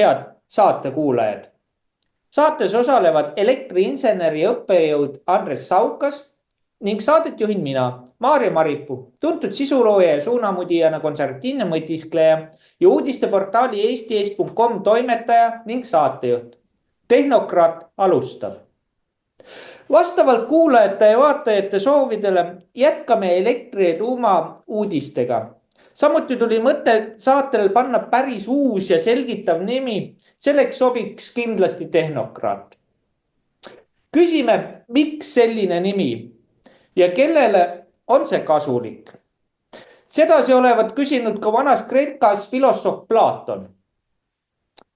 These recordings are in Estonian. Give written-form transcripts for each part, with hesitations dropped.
head saatekuulajad. Saates osalevad elektriinseneri õppejõud Andres Saukas ning saadet juhin mina, Maarja Maripuu, tuntud sisulooja ja suunamudijana konservatiivne mõtiskleja ja uudisteportaali eesti.com toimetaja ning saatejuht. Tehnokraat alustab. Vastavalt kuulajate ja vaatajate soovidele jätkame elektri ja tuuma uudistega. Samuti tuli mõte saatel panna päris uus ja selgitav nimi, selleks sobiks kindlasti Tehnokraat. Küsime, miks selline nimi ja kellele on see kasulik? Sedasi olevat küsinud ka vanas Kreekas filosoof Platon.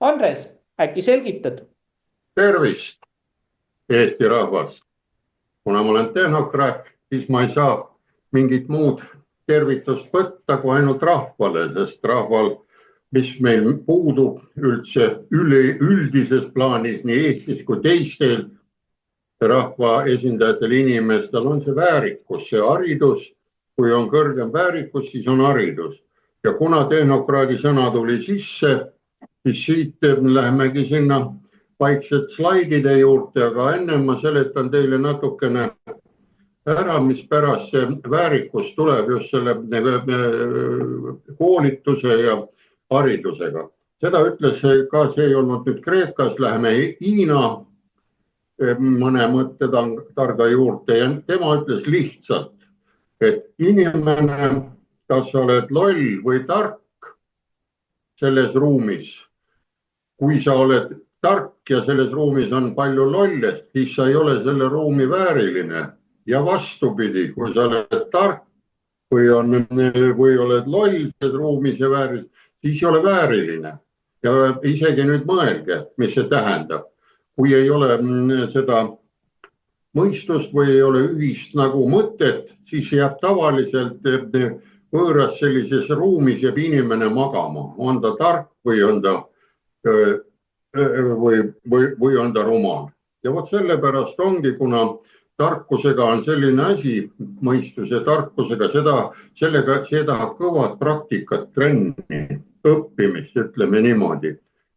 Andres, äkki selgitad? Tervist, Eesti rahvas. Kuna ma olen tehnokraat, siis ma ei saa mingit muud tervitust võtta kui ainult rahvale, sest rahval, mis meil puudub üldse üldises plaanis nii Eestis kui teistel rahva esindajatel inimestel on see väärikus, see haridus. Kui on kõrgem väärikus, siis on haridus. Ja kuna tehnokraadi sõna tuli sisse, siis siit lähemegi sinna vaikselt slaidide juurde, aga enne ma seletan teile natukene ära, mis pärast see väärikus tuleb just selle koolituse ja haridusega. Seda ütles ka, see ei olnud nüüd Kreekas, läheme Hiina mõne mõttetarga juurde ja tema ütles lihtsalt, et inimene, kas sa oled loll või tark selles ruumis, kui sa oled tark ja selles ruumis on palju lollest, siis sa ei ole selle ruumi vääriline. Ja vastupidi, kui sa oled tark või oled loll selles ruumis ja vääriline, siis ei ole vääriline. Ja isegi nüüd mõelge, mis see tähendab. Kui ei ole seda mõistust või ei ole ühist nagu mõtet, siis jääb tavaliselt võõras sellises ruumis jääb inimene magama. On ta tark või on ta rumal. Ja vot sellepärast ongi, kuna tarkusega on selline asi, mõistuse tarkusega, see tahab kõvad praktikat, trenni, õppimist, ütleme niimoodi,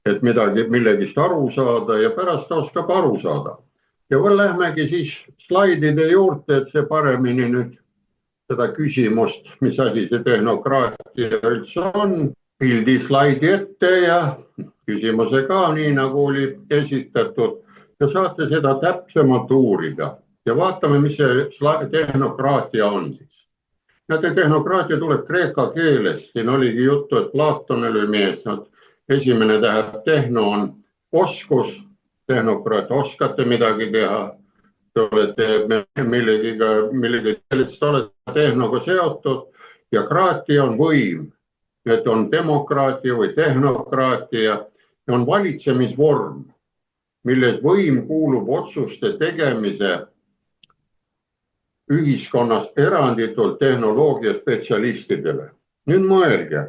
et millegist aru saada ja pärast oskab aru saada. Ja lähmegi siis slaidide juurde, et see paremini nüüd seda küsimust, mis asi see tehnokraatia üldse on, pildi slaidi ette ja küsimuse ka nii nagu oli esitatud ja saate seda täpsemalt uurida. Ja vaatame, mis see tehnokraatia on siis. Näete, tehnokraatia tuleb kreeka keelest. Siin oligi juttu, et Platonil oli mees. Esimene tähendab tehno on oskus. Tehnokraat, oskate midagi teha. Te olete millegi sellist olete tehnoga seotud. Ja kraatia on võim. Et on demokraatia või tehnokraatia. Ja on valitsemisvorm, milles võim kuulub otsuste tegemise ühiskonnas eranditult tehnoloogia spetsialistidele. Nüüd mõelge,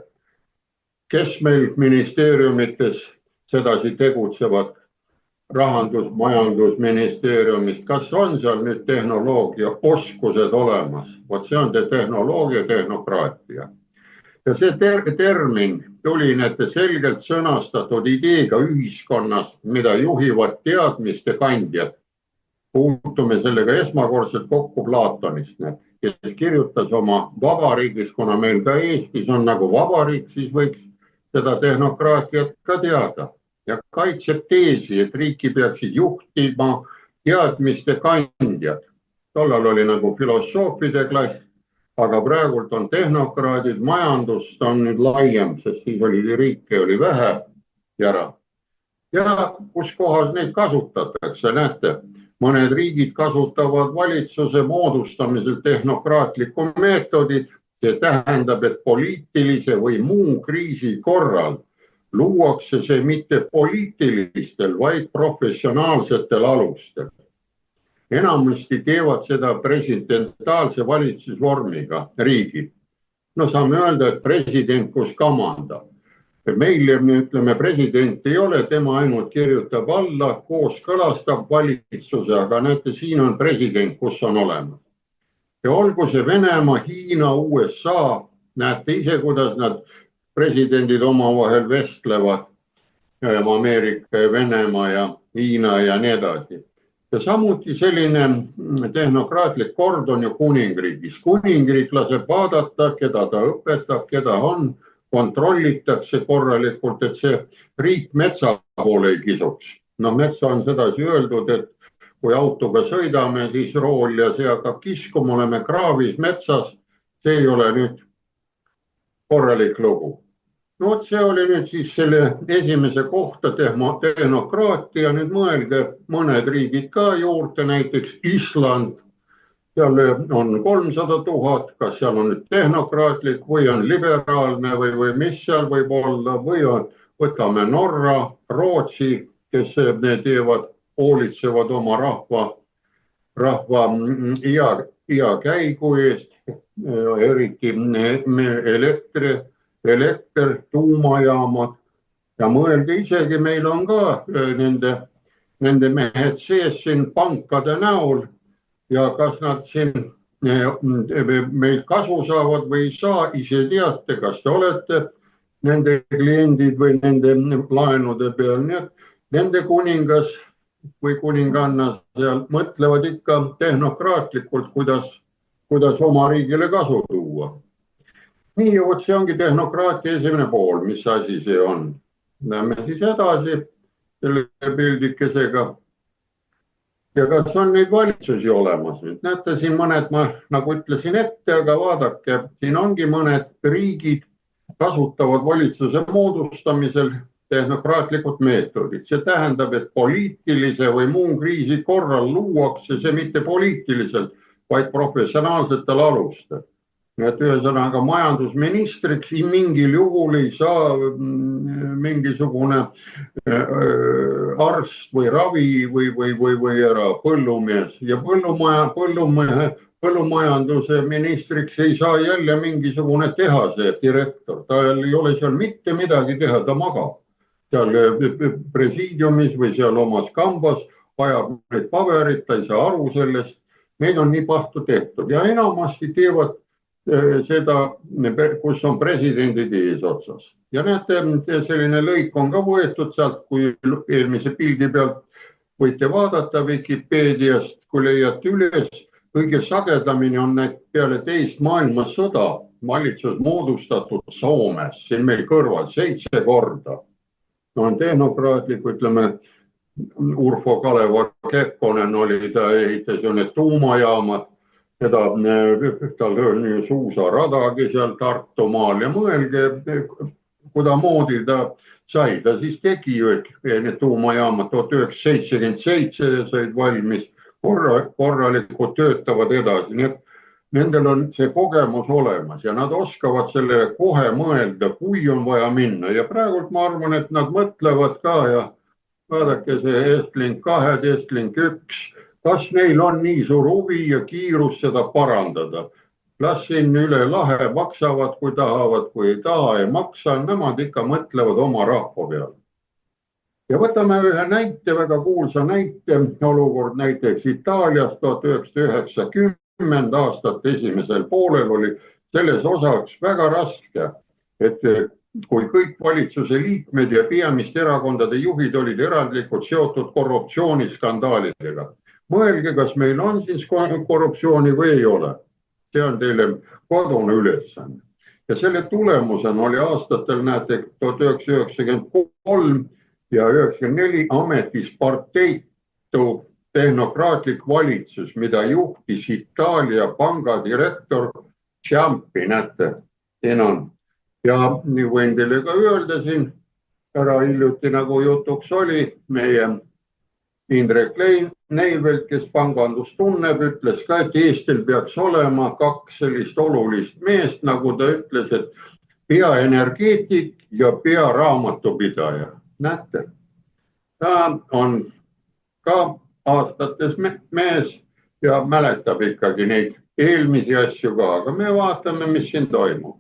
kes meil ministeeriumites sedasi tegutsevad rahandus-, majandusministeeriumist, kas on seal nüüd tehnoloogia oskused olemas? Vot see on tehnoloogia, tehnokraatia. Ja see termin tuli näete selgelt sõnastatud ideega ühiskonnas, mida juhivad teadmiste kandjad. Puutume sellega esmakordselt kokku Platonist, kes kirjutas oma vabariigis, kuna meil ka Eestis on nagu vabariik, siis võiks seda tehnokraatiat ka teada. Ja kaitseb teesi, et riiki peaksid juhtima teadmiste kandjad. Tollal oli nagu filosoofide klass, aga praegult on tehnokraadid, majandust on nüüd laiem, sest siis oli riike oli vähe ära. Ja kus kohas neid kasutatakse, näete? Mõned riigid kasutavad valitsuse moodustamisel tehnokraatlikku meetodit. See tähendab, et poliitilise või muu kriisi korral luuakse see mitte poliitilistel, vaid professionaalsetel alustel. Enamasti teevad seda presidentaalse valitsusvormiga riigid. No saame öelda, et president kus kamandab. Meil, ütleme, president ei ole, tema ainult kirjutab alla, kooskõlastab valitsuse, aga näete, siin on president, kus on olemas. Ja olgu see Venemaa, Hiina, USA, näete ise, kuidas nad presidendid omavahel vestlevad. Ameerika ja Venemaa ja Hiina ja nii edasi. Ja samuti selline tehnokraatlik kord on ju kuningriigis. Kuningriik laseb vaadata, keda ta õpetab, keda on, kontrollitakse korralikult, et see riik metsa poole ei kisuks. No metsa on sedasi öeldud, et kui autoga sõidame, siis rool ja see hakkab kiskuma, oleme kraavis metsas. See ei ole nüüd korralik lugu. No vot, see oli nüüd siis selle esimese kohta tehnokraatia. Nüüd mõelge mõned riigid ka juurde, näiteks Island. Seal on 300 000, kas seal on nüüd tehnokraatlik või on liberaalne või mis seal võib olla, või võtame Norra, Rootsi, kes teevad, hoolitsevad oma rahva hea käigu eest, eriti elekter, tuumajaamad ja mõelge isegi, meil on ka nende mehed sees siin pankade näol ja kas nad siin meil kasu saavad või ei saa, ise teate, kas te olete nende kliendid või nende laenude peal. Nii et nende kuningas või kuninganna seal mõtlevad ikka tehnokraatlikult, kuidas oma riigile kasu tuua. Nii, vot see ongi tehnokraatia esimene pool, mis asi see on. Lähme siis edasi selle pildikesega. Ja kas on neid valitsusi olemas? Nüüd näete siin mõned, ma nagu ütlesin ette, aga vaadake, siin ongi mõned riigid kasutavad valitsuse moodustamisel tehnokraatlikud meetodid. See tähendab, et poliitilise või muu kriisi korral luuakse see mitte poliitiliselt, vaid professionaalsetel alustel. Et ühesõnaga majandusministriks mingil juhul ei saa mingisugune arst või ravi või ära põllumees ja põllumajanduse ministriks ei saa jälle mingisugune tehase direktor. Tal ei ole seal mitte midagi teha, ta magab seal presiidiumis või seal omas kambas, vajab neid paberit, ta ei saa aru sellest. Neid on nii pahtu tehtud ja enamasti teevad seda, kus on presidendid eesotsas. Ja näete, selline lõik on ka võetud sealt, kui eelmise pildi pealt võite vaadata Wikipeediast, kui leiate üles, kõige sagedamini on need peale teist maailmasõda valitsus moodustatud Soomes, siin meil kõrval 7 korda. No on tehnokraatlik, ütleme, Urho Kalev Kekkonen oli, ta ehitas ju need tuumajaamad, tal on ju suusaradagi seal Tartumaal ja mõelge, kudamoodi ta sai. Ta siis tegi ju, et need tuumajaamad 1977 said valmis, korralikult töötavad edasi. Nii et nendel on see kogemus olemas ja nad oskavad selle kohe mõelda, kui on vaja minna. Ja praegult ma arvan, et nad mõtlevad ka ja vaadake see Estlink 2, Estlink 1, kas neil on nii suur huvi ja kiirus seda parandada. Las siin üle lahe maksavad, kui tahavad, kui ei taha ja maksa, nemad ikka mõtlevad oma rahva peale. Ja võtame ühe näite, väga kuulsa näite, olukord näiteks Itaalias 1990 aastat esimesel poolel oli selles osaks väga raske, et kui kõik valitsuse liikmed ja peamiste erakondade juhid olid erandlikult seotud korruptsiooniskandaalidega. Mõelge, kas meil on siis korruptsiooni või ei ole. See on teile kodune ülesanne. Ja selle tulemusena oli aastatel, näete, 1993 ja 1994 ametis parteitu tehnokraatlik valitsus, mida juhtis Itaalia pangadirektor Ciampi, näete, siin on. Ja võin teile ka öelda siin, ära hiljuti nagu jutuks oli, meie Indrek Neivelt, kes pangandust tunneb, ütles ka, et Eestil peaks olema 2 sellist olulist meest, nagu ta ütles, et peaenergeetik ja pearaamatupidaja. Näete, ta on ka aastates mees ja mäletab ikkagi neid eelmisi asju ka, aga me vaatame, mis siin toimub.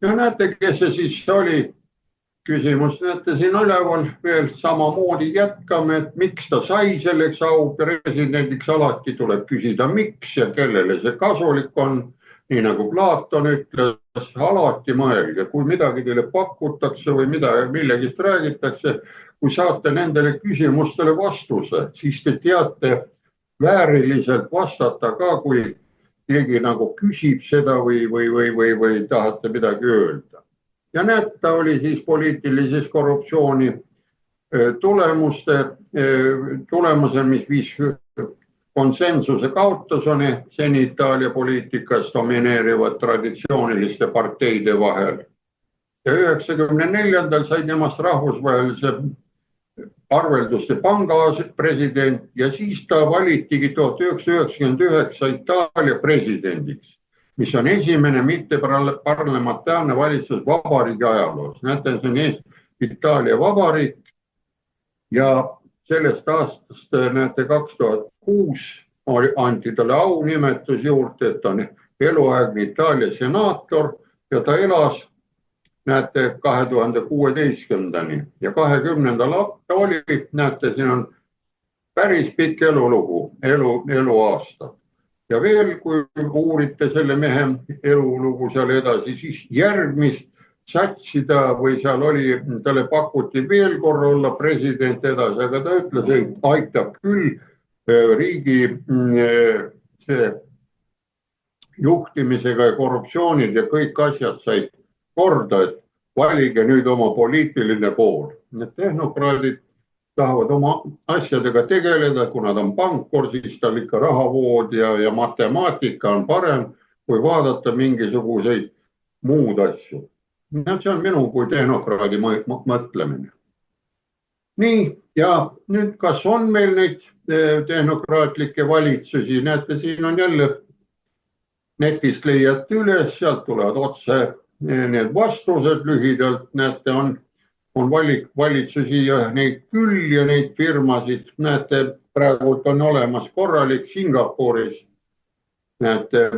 Ja näete, kes see siis oli? Küsimus, näete siin üleval veel samamoodi jätkame, et miks ta sai selleks au presidendiks, alati tuleb küsida miks ja kellele see kasulik on. nii nagu Platon ütles, alati mõelge, kui midagi teile pakutakse või millegist räägitakse, kui saate nendele küsimustele vastuse, siis te teate vääriliselt vastata ka, kui keegi nagu küsib seda või tahate midagi öelda. Ja näed, ta oli siis poliitilises korruptsiooni tulemusel, mis viis konsensuse kaotuseni seni Itaalia poliitikas domineerivad traditsiooniliste parteide vahel. Ja 94. sai temast rahvusvahelise arvelduste panga president ja siis ta valitigi 1999 Itaalia presidendiks, mis on esimene mitteparlamentaarne valitsus vabariigi ajaloos. Näete, see on Itaalia vabariik ja sellest aastast, näete, 2006 anti talle aunimetus juurde, et ta on eluaegne Itaalia senaator ja ta elas, näete, 2016. ja 20. oli, näete, siin on päris pikk elulugu, eluaasta. Ja veel, kui uurite selle mehe elulugu seal edasi, siis järgmist satsida või seal oli, talle pakuti veel korra olla president edasi, aga ta ütles, et aitab küll riigi juhtimisega ja korruptsioonid ja kõik asjad said korda, et valige nüüd oma poliitiline pool. Need tehnokraadid tahavad oma asjadega tegeleda, kuna ta on pankur, siis tal ikka rahavood ja matemaatika on parem, kui vaadata mingisuguseid muud asju. See on minu kui tehnokraadi mõtlemine. Nii, ja nüüd kas on meil neid tehnokraatlikke valitsusi? Näete, siin on jälle netist leiate üles, sealt tulevad otse need vastused lühidalt. Näete, on valitsusi ja neid küll ja neid firmasid. Näete, praegult on olemas korralik Singapuris. Näete,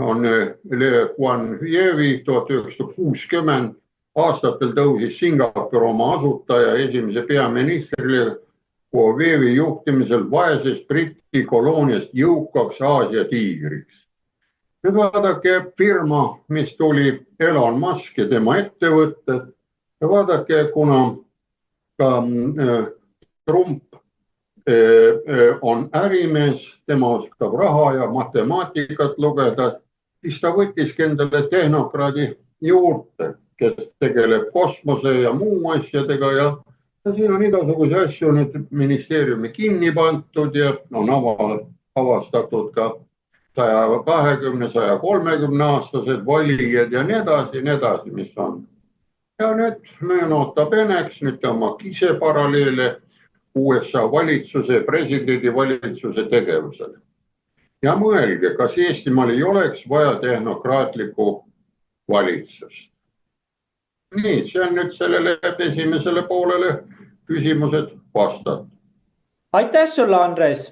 on Le Kuan Yevi 1960 aastatel tõusis Singapur oma asutaja esimese peaministrile Yevi juhtimisel vaesest Briti kolooniast jõukaks Aasia tiigriks. Nüüd vaadake firma, mis tuli Elon Musk ja tema ettevõtted. Ja vaadake, kuna ka Trump on ärimees, tema oskab raha ja matemaatikat lugeda, siis ta võttiski endale tehnokraadi juurde, kes tegeleb kosmose ja muu asjadega ja siin on igasuguse asju nüüd ministeeriumi kinni pandud ja on avastatud ka 120-130 aastased valijad ja nii edasi, mis on. Ja nüüd notab eneks, nüüd tõmmab ise paralleele USA valitsuse, presidendi valitsuse tegevusele. Ja mõelge, kas Eestimaal ei oleks vaja tehnokraatlikku valitsust. Nii, see on nüüd sellele esimesele poolele küsimused vastata. Aitäh sulle, Andres,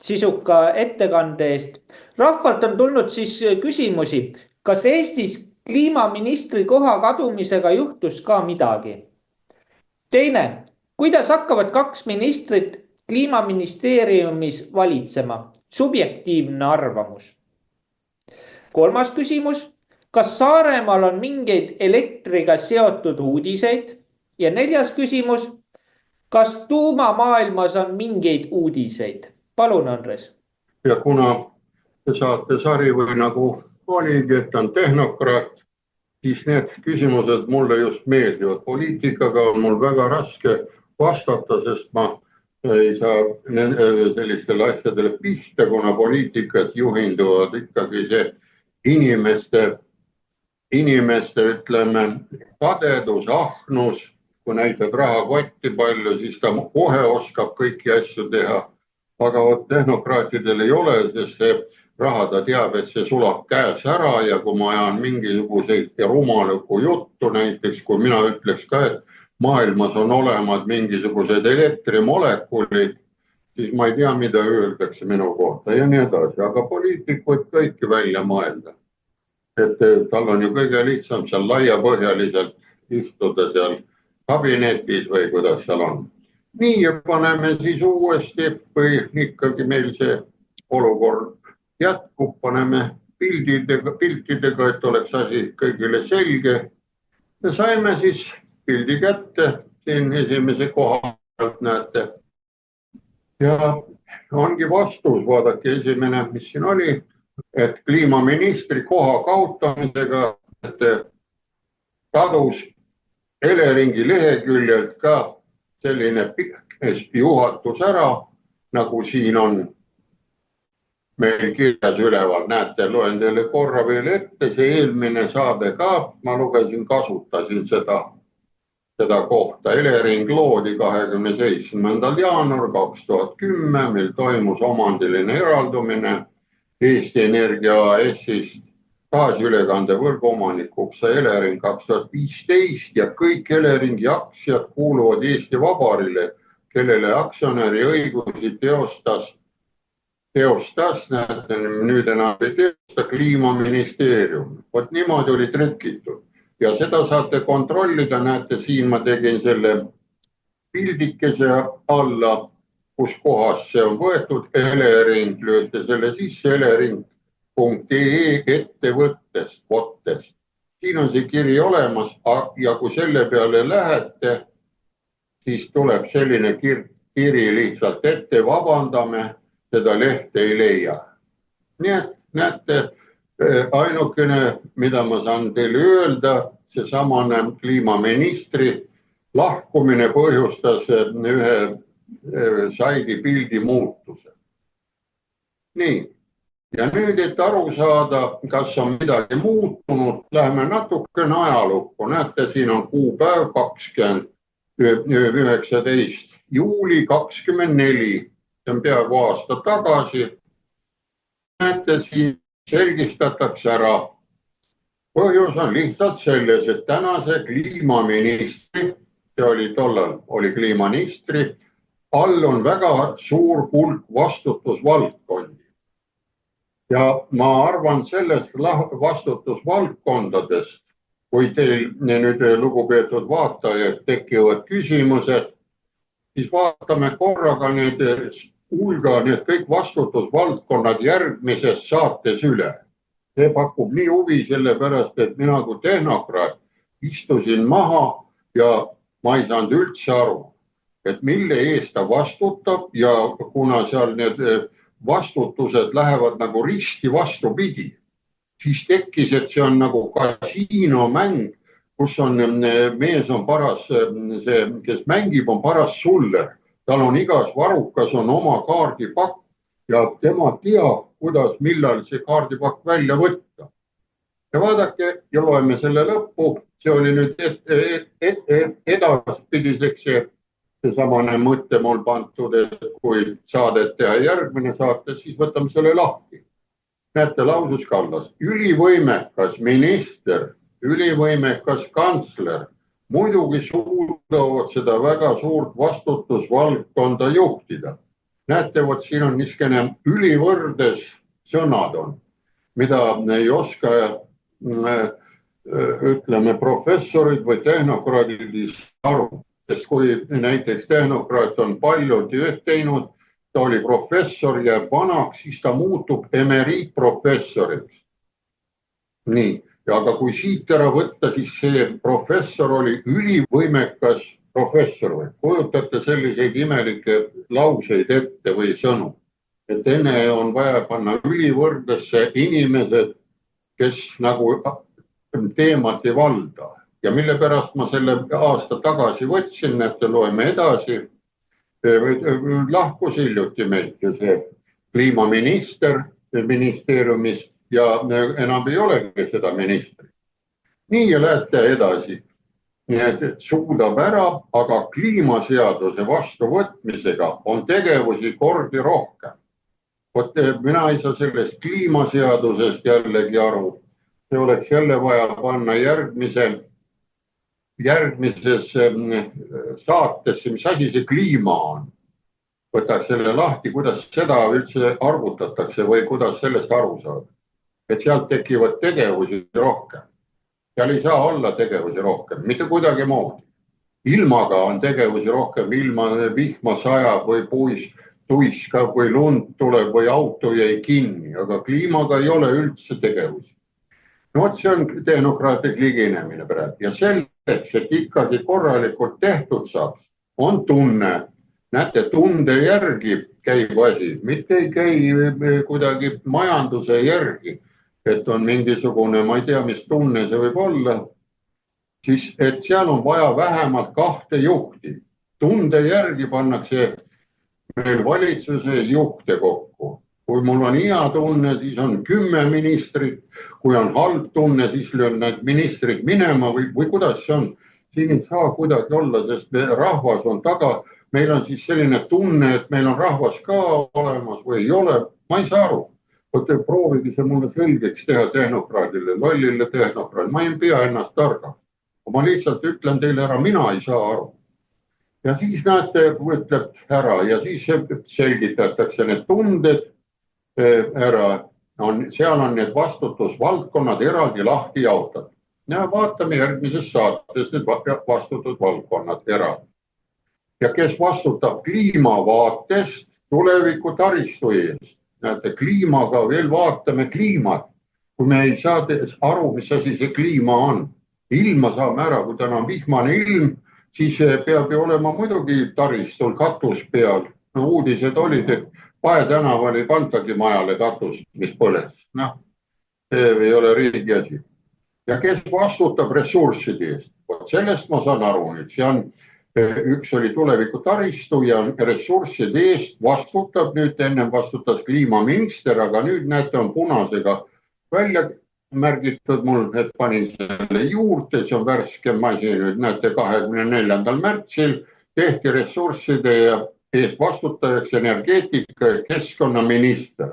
sisuka ettekande eest. Rahvalt on tulnud siis küsimusi, kas Eestis kliimaministri koha kadumisega juhtus ka midagi? Teine, kuidas hakkavad kaks ministrit kliimaministeeriumis valitsema? Subjektiivne arvamus. Kolmas küsimus, kas Saaremaal on mingeid elektriga seotud uudiseid? Ja neljas küsimus, kas tuumamaailmas on mingeid uudiseid? Palun, Andres. Ja kuna te saate sari või nagu oligi, et on tehnokraat, siis need küsimused mulle just meeldivad. Poliitikaga on mul väga raske vastata, sest ma ei saa sellistele asjadele pihta, kuna poliitikat juhinduvad ikkagi see inimeste ütleme, kadedus, ahnus, kui näitad rahakotti palju, siis ta kohe oskab kõiki asju teha. Aga tehnokraatidel ei ole, sest see raha ta teab, et see sulab käes ära ja kui ma ajan mingisuguseid rumalikku juttu, näiteks kui mina ütleks ka, et maailmas on olemas mingisugused elektrimolekulid, siis ma ei tea, mida öeldakse minu kohta ja nii edasi, aga poliitikud kõiki välja mõelda. Et tal on ju kõige lihtsam seal laiapõhjaliselt istuda seal kabinetis või kuidas seal on. Nii ja paneme siis uuesti, või ikkagi meil see olukord jätkub, paneme piltidega, et oleks asi kõigile selge. Ja saime siis pildi kätte, siin esimese koha pealt näete. Ja ongi vastus, vaadake esimene, mis siin oli, et kliimaministri koha kaotamisega kadus Eleringi leheküljelt ka selline juhatus ära, nagu siin on meil kirjas üleval. Näete, loen teile korra veel ette, see eelmine saade ka, ma lugesin, kasutasin seda kohta. Elering loodi 27. jaanuar 2010, mil toimus omandiline eraldumine Eesti Energia AS-ist. Gaasiülekandevõrgu omanikuks sai Elering 2015 ja kõik Eleringi aktsiad kuuluvad Eesti Vabariigile, kellele aktsionäri õigusi teostas, näete, nüüd enam ei teosta, Kliimaministeerium. Vot niimoodi oli trükitud ja seda saate kontrollida, näete, siin ma tegin selle pildikese alla, kus kohas see on võetud, Elering, lööte selle sisse, Elering. ettevõttest, võttest. Siin on see kiri olemas ja kui selle peale lähete, siis tuleb selline kiri lihtsalt ette, vabandame, seda lehte ei leia. Nii et näete, ainukene, mida ma saan teile öelda, see samane kliimaministri lahkumine põhjustas ühe saidi pildi muutuse. Nii. Ja nüüd, et aru saada, kas on midagi muutunud, läheme natukene ajalukku. Näete, siin on kuupäev 19. juuli 24. See on peaaegu aasta tagasi. Näete, siin selgistatakse ära. Põhjus on lihtsalt selles, et tänase kliimaministri, see oli tollal, oli kliimaministri, all on väga suur hulk vastutusvaldkondi. Ja ma arvan sellest vastutusvaldkondadest, kui teil nüüd lugupeetud vaatajad tekivad küsimused, siis vaatame korraga need kõik vastutusvaldkonnad järgmises saates üle. See pakub nii huvi sellepärast, et mina kui tehnokraat istusin maha ja ma ei saanud üldse aru, et mille eest ta vastutab ja kuna seal need vastutused lähevad nagu risti vastupidi, siis tekkis, et see on nagu kasiinomäng, kus on mees on paras, see, kes mängib, on paras suller. Tal on igas varukas on oma kaardipakk ja tema teab, kuidas, millal see kaardipakk välja võtta. Ja vaadake ja loeme selle lõppu, see oli nüüd edaspidiseks see samane mõtte mul pantud, et kui saadet teha järgmine saate, siis võtame selle lahti. Näete, lausus Kallas, ülivõimekas minister, ülivõimekas kantsler, muidugi suudavad seda väga suurt vastutusvaldkonda juhtida. Näete, vot siin on niisugune ülivõrdes sõnad on, mida ei oska, ütleme, professorid või tehnokraadid aru. Sest kui näiteks tehnokraat on palju tööd teinud, ta oli professor ja vanaks, siis ta muutub emeriitprofessoriks. Nii, aga kui siit ära võtta, siis see professor oli ülivõimekas professor. Kujutate selliseid imelikke lauseid ette või sõnu. Et enne on vaja panna ülivõrdesse inimesed, kes nagu teemat ei valda. Ja mille pärast ma selle aasta tagasi võtsin, et loeme edasi, lahkus hiljuti meilt see kliimaminister ministeeriumist ja enam ei olegi seda ministri. Nii ja lähete edasi. Nii et suudab ära, aga kliimaseaduse vastuvõtmisega on tegevusi kordi rohkem. Vot mina ei saa sellest kliimaseadusest jällegi aru. See oleks jälle vaja panna järgmises saatesse, mis asi see kliima on. Võtaks selle lahti, kuidas seda üldse arvutatakse või kuidas sellest aru saada. Et sealt tekivad tegevusi rohkem. Seal ei saa olla tegevusi rohkem, mitte kuidagi moodi. Ilmaga on tegevusi rohkem, ilma vihma sajab või puist tuiskab või lund tuleb või auto jäi kinni, aga kliimaga ei ole üldse tegevusi. No vot, see on tehnokraatlik liginemine praegu ja selleks, et ikkagi korralikult tehtud saaks, on tunne. Näete, tunde järgi käib asi, mitte ei käi kuidagi majanduse järgi, et on mingisugune, ma ei tea, mis tunne see võib olla, siis et seal on vaja vähemalt 2 juhti. Tunde järgi pannakse meil valitsuses juhte kokku. Kui mul on hea tunne, siis on 10 ministrit, kui on halb tunne, siis löön need ministrid minema või kuidas see on. Siin ei saa kuidagi olla, sest rahvas on taga. Meil on siis selline tunne, et meil on rahvas ka olemas või ei ole. Ma ei saa aru. Proovige see mulle selgeks teha tehnokraadile, lollile tehnokraadile. Ma ei pea ennast targaks. Ma lihtsalt ütlen teile ära, mina ei saa aru. Ja siis näete, ütleb ära ja siis selgitatakse need tunded ära. Seal on need vastutusvaldkonnad eraldi lahti jaotatud. Ja vaatame järgmises saates need vastutusvaldkonnad eraldi. Ja kes vastutab kliimavaatest tuleviku taristu eest. Näete, kliimaga veel vaatame kliimat. Kui me ei saa aru, mis asi see kliima on. Ilma saame ära, kui täna on vihmane ilm, siis peab ju olema muidugi taristul katus peal. No, uudised olid, et Pae tänaval ei pantagi majale katus, mis põles. Noh, see ei ole riigi asi. Ja kes vastutab ressursside eest? Sellest ma saan aru nüüd. See on, üks oli tuleviku taristu ja ressursside eest vastutab nüüd, enne vastutas kliimaminister, aga nüüd näete on punasega välja märgitud mul, et panin selle juurde, see on värskem asi nüüd, näete 24. märtsil tehti ressursside eest vastutajaks energeetika ja keskkonnaminister.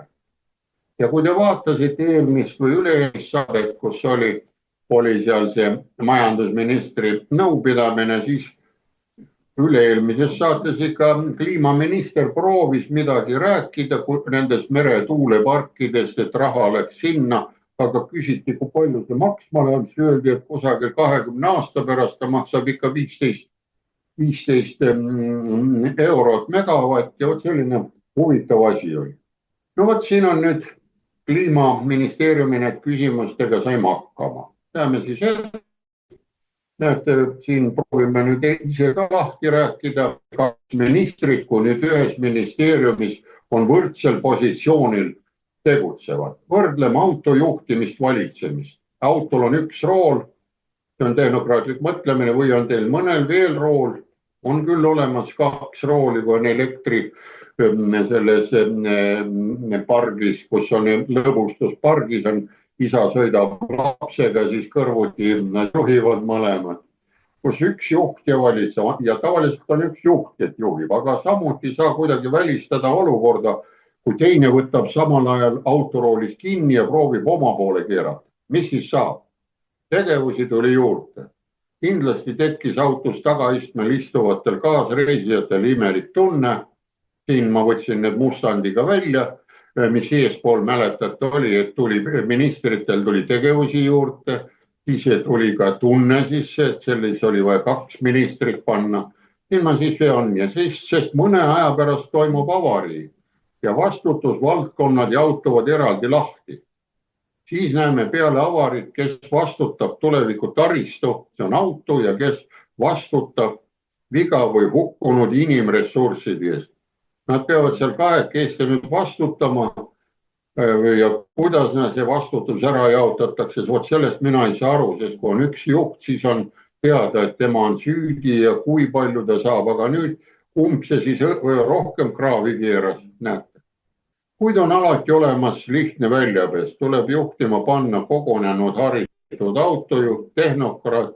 Ja kui te vaatasite eelmist või üle-eelmist saadet, kus oli seal see majandusministri nõupidamine, siis üle-eelmises saates ikka kliimaminister proovis midagi rääkida nendest meretuuleparkidest, et raha läks sinna, aga küsiti, kui palju see maksma läheb, siis öeldi, et kusagil 20 aasta pärast ta maksab ikka 15 eurot megavatt ja selline huvitav asi oli. No vot, siin on nüüd kliimaministeeriumi need küsimustega saime hakkama. Läheme siis edasi. Näete, siin proovime nüüd ise ka lahti rääkida. 2 ministrit, kui nüüd ühes ministeeriumis on võrdsel positsioonil tegutsevad. Võrdleme autojuhtimist, valitsemist. Autol on üks rool, see on tehnokraatlik mõtlemine või on teil mõnel veel rool. On küll olemas 2 rooli, kui on elektri selles pargis, kus on lõbustuspargis, on isa sõidab lapsega, siis kõrvuti juhivad mõlemad. Kus üks juht ja valitseb ja tavaliselt on üks juht, et juhib, aga samuti saa kuidagi välistada olukorda, kui teine võtab samal ajal autoroolist kinni ja proovib oma poole keerata. Mis siis saab? Tegevusi tuli juurde. Kindlasti tekkis autos tagaistmel istuvatel kaasreisijatel imelik tunne. Siin ma võtsin need mustandiga välja, mis eespool mäletate oli, et tuli ministritel tuli tegevusi juurde, siis tuli ka tunne sisse, et selles oli vaja 2 ministrit panna. Siin ma siis on ja siis, sest mõne aja pärast toimub avarii ja vastutusvaldkonnad jaotuvad eraldi lahti. Siis näeme peale avarit, kes vastutab tuleviku taristu, see on auto ja kes vastutab viga või hukkunud inimressursside eest. Nad peavad seal kahekesti nüüd vastutama ja kuidas see vastutus ära jaotatakse, sellest mina ei saa aru, sest kui on üks juht, siis on teada, et tema on süüdi ja kui palju ta saab, aga nüüd see siis rohkem kraavi keeras, näete. Kuid on alati olemas lihtne väljapääs, tuleb juhtima panna kogunenud haritud autojuht, tehnokraat,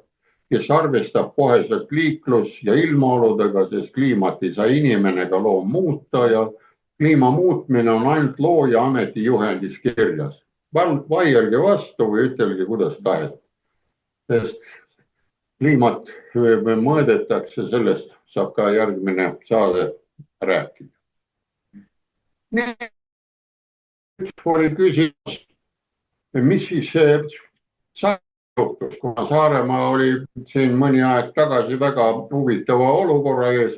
kes arvestab koheselt liiklus- ja ilmaoludega, sest kliimat ei saa inimene ega loom muuta ja kliima muutmine on ainult looja ameti juhendis kirjas. Vaielge vastu või ütelge, kuidas tahet. Sest kliimat mõõdetakse, sellest saab ka järgmine saade rääkida. Oli küsimus, mis siis juhtus, kuna Saaremaa oli siin mõni aeg tagasi väga huvitava olukorra ees.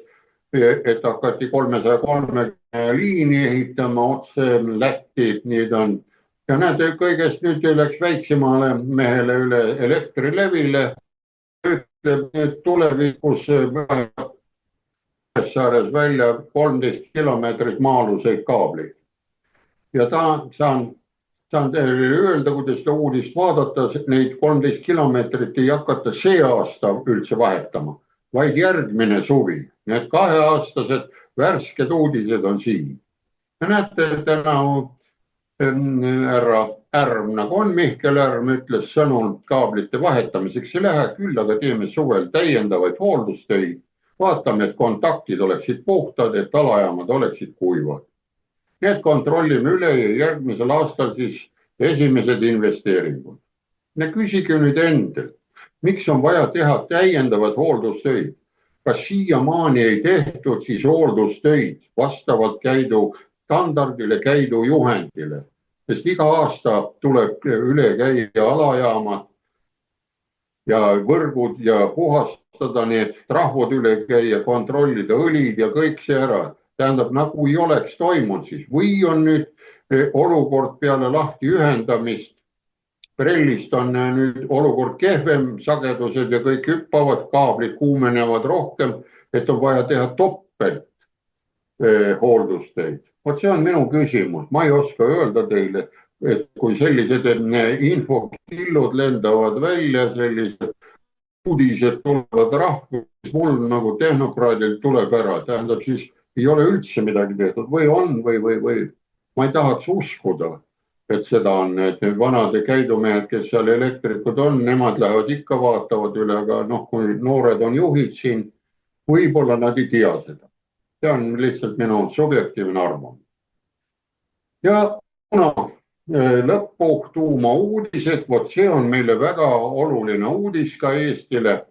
et hakati 330 liini ehitama otse Lätti, nüüd on. Ja näete, kõigest nüüd läks väiksemale mehele üle Elektrilevile, ütleb nüüd tulevikus Saares välja 13 kilomeetrit maa-aluseid kaableid. Ja saan teile öelda, kui te seda uudist vaadata, neid 13 kilomeetrit ei hakata see aasta üldse vahetama, vaid järgmine suvi. Need 2-aastased värsked uudised on siin. Ja näete, täna härra Ärm, nagu on Mihkel Ärm, ütles sõnul kaablite vahetamiseks ei lähe, küll aga teeme suvel täiendavaid hooldustöid. Vaatame, et kontaktid oleksid puhtad, et alajaamad oleksid kuivad. Need kontrollime üle ja järgmisel aastal siis esimesed investeeringud. Ja küsige nüüd endalt, miks on vaja teha täiendavad hooldustöid? Kas siiamaani ei tehtud siis hooldustöid vastavalt käidu standardile, käidu juhendile? Sest iga aasta tuleb üle käia alajaamad ja võrgud ja puhastada need trahvud üle käia, kontrollida õlid ja kõik see ära. Tähendab, nagu ei oleks toimunud siis. Või on nüüd olukord peale lahti ühendamist. Prellist on nüüd olukord kehvem, sagedused ja kõik hüppavad, kaablid kuumenevad rohkem, et on vaja teha topelt hooldustöid. Vot see on minu küsimus. Ma ei oska öelda teile, et kui sellised infokillud lendavad välja, sellised uudised tulevad rahvus, mul nagu tehnokraadil tuleb ära. Tähendab, siis ei ole üldse midagi tehtud või on või. Ma ei tahaks uskuda, et seda on, et need vanade käidumehed, kes seal elektrikud on, nemad lähevad ikka vaatavad üle, aga kui noored on juhid siin, võib-olla nad ei tea seda. See on lihtsalt minu subjektiivne arvamus. Ja lõppu tuuma uudised, vot see on meile väga oluline uudis ka Eestile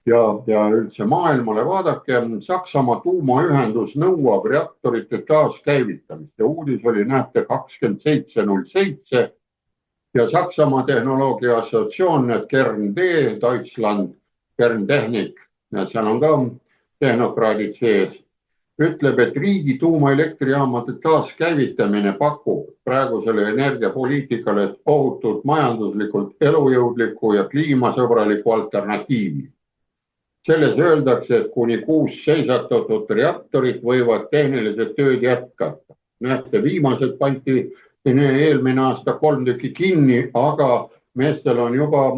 ja üldse maailmale. Vaadake, Saksamaa tuumaühendus nõuab reaktorite taaskäivitamist ja uudis oli, näete, 27.07 ja Saksamaa tehnoloogia assotsiatsioon, KernD, Deutschland, Kerntechnik, ja seal on ka tehnokraadid sees, ütleb, et riigi tuumaelektrijaamade taaskäivitamine pakub praegusele energiapoliitikale ohutult majanduslikult elujõudliku ja kliimasõbraliku alternatiivi. Selles öeldakse, et kuni 6 seisatatud reaktorit võivad tehnilised tööd jätkata. Näete, viimased pandi eelmine aasta 3 tükki kinni, aga meestel on juba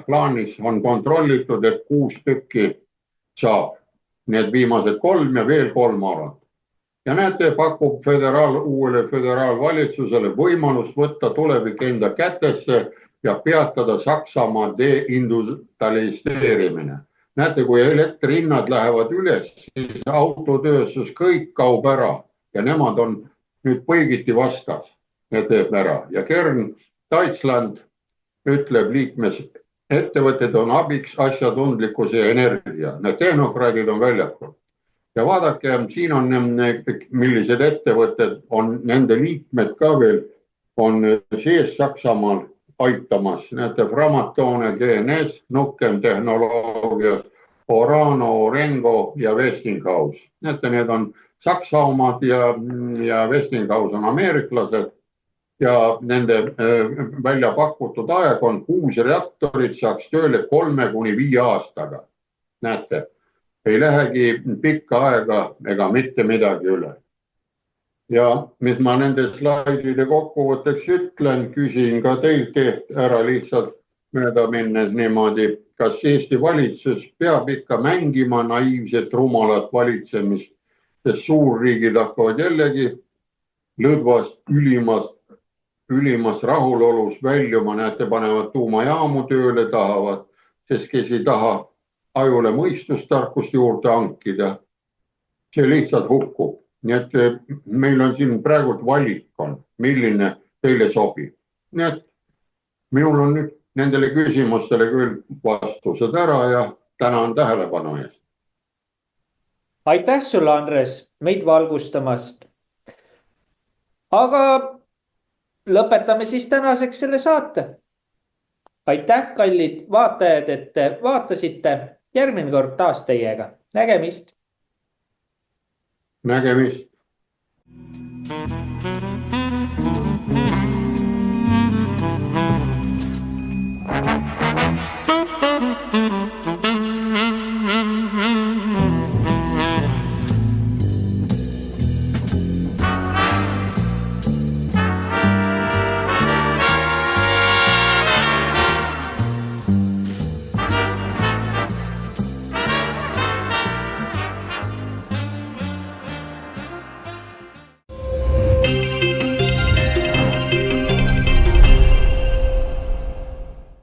plaanis, on kontrollitud, et 6 tükki saab. Need viimased 3 ja veel 3 arvad. Ja näete, pakub uuele föderaalvalitsusele võimalus võtta tulevik enda kätesse ja peatada Saksamaa deindustrialiseerimine. Näete, kui elektrihinnad lähevad üles, siis autotööstus kõik kaob ära ja nemad on nüüd põigiti vastas. Need teeb ära. Ja Kern Deutschland ütleb liikmes, ettevõtted on abiks asjatundlikkuse ja energia. Need tehnokraadid on väljakul. Ja vaadake, siin on, millised ettevõtted on, nende liikmed ka veel on sees Saksamaal aitamas. Näete, Framatome, GNS, Nukem tehnoloogias, Orano, Orengo ja Westinghouse. Näete, need on Saksa omad ja Westinghouse on ameeriklased. Ja nende välja pakutud aeg on 6 reaktorit saaks tööle 3–5 aastaga. Näete, ei lähegi pikka aega ega mitte midagi üle. Ja mis ma nende slaidide kokkuvõtteks ütlen, küsin ka teilt ära lihtsalt mööda minnes niimoodi, kas Eesti valitsus peab ikka mängima naiivset rumalat valitsemist, sest suurriigid hakkavad jällegi lõdvast ülimast rahulolus väljuma, näete, panevad tuumajaamu tööle, tahavad, sest kes ei taha ajule mõistustarkust juurde hankida, see lihtsalt hukkub. Nii et meil on siin praegu valik on, milline teile sobib. Nii et minul on nüüd nendele küsimustele küll vastused ära ja tänan tähelepanu eest. Aitäh sulle, Andres, meid valgustamast. Aga lõpetame siis tänaseks selle saate. Aitäh, kallid vaatajad, et vaatasite. Järgmine kord taas teiega. Nägemist! nägemist.